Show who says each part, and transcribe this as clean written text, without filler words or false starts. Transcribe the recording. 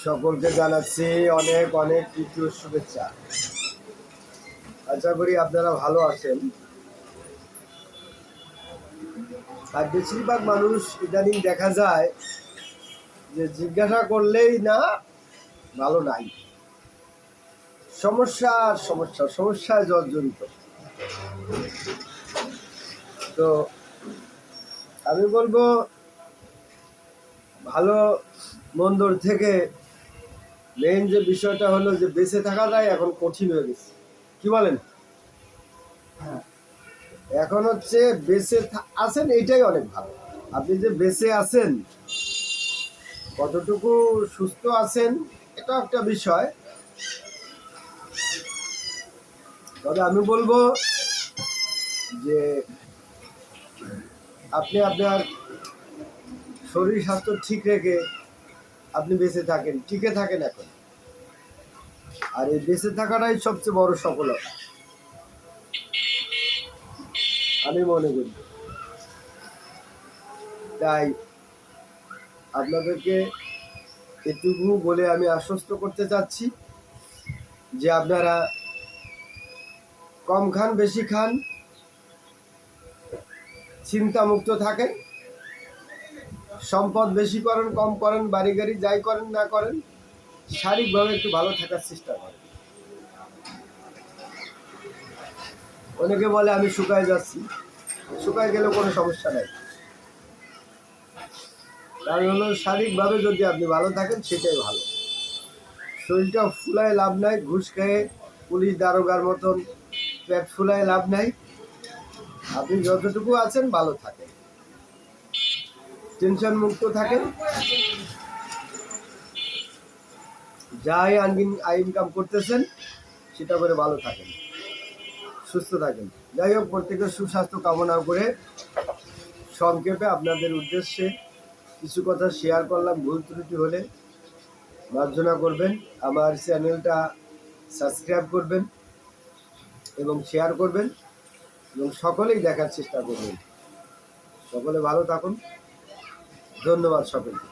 Speaker 1: সকলকে জানাচ্ছি অনেক অনেক তৃতীয় শুভেচ্ছা। আশা করি আপনারা ভালো আছেন। আর বেশিরভাগ মানুষ ইদানিং দেখা যায় যে জিজ্ঞাসা করলেই না ভালো নাই, সমস্যায় জর্জরিত। তো আমি বলবো ভালো মন্দর থেকে মেইন যে বিষয়টা হলো যে বেঁচে থাকাটাই এখন কঠিন হয়ে গেছে। কি বলেন? এখন হচ্ছে বেঁচে আছেন এইটাই অনেক ভালো। আপনি যে বেঁচে আছেন, কতটুকু সুস্থ আছেন এটা একটা বিষয়। তবে আমি বলবো যে আপনি আপনার শরীর স্বাস্থ্য ঠিক রেখে আপনি বেঁচে থাকেন, টিকে থাকেন এখন। আর এই বেঁচে থাকাটাই সবচেয়ে বড় সফলতা আমি মনে করি। তাই আপনাদেরকে এটুকু বলে আমি আশ্বস্ত করতে চাচ্ছি যে আপনারা কম খান বেশি খান, চিন্তামুক্ত থাকেন, সম্পদ বেশি করেন কম করেন, বাড়ি গাড়ি যাই করেন না করেন, শারীরিকভাবে একটু ভালো থাকার চেষ্টা করেন। অনেকে বলে আমি শুকায় যাচ্ছি, শুকায় গেলেও কোনো সমস্যা নাই। কারণ হলো শারীরিকভাবে যদি আপনি ভালো থাকেন সেটাই ভালো। শরীরটা ফুলায় লাভ নাই, ঘুষ খেয়ে পুলিশ দারোগার মতন পেট ফুলায় লাভ নাই। আপনি যতটুকু আছেন ভালো থাকেন, টেনশন মুক্ত থাকেন, যাই ইনকাম করতেছেন সেটা করে ভালো থাকেন, সুস্থ থাকেন। যাই হোক, প্রত্যেকের সুস্বাস্থ্য কামনা করে সংক্ষেপে আপনাদের উদ্দেশ্যে কিছু কথা শেয়ার করলাম। ভুল ত্রুটি হলে মার্জনা করবেন। আমার চ্যানেলটা সাবস্ক্রাইব করবেন এবং শেয়ার করবেন এবং সকলেই দেখার চেষ্টা করবেন। সকলে ভালো থাকুন। ধন্যবাদ সকলকে।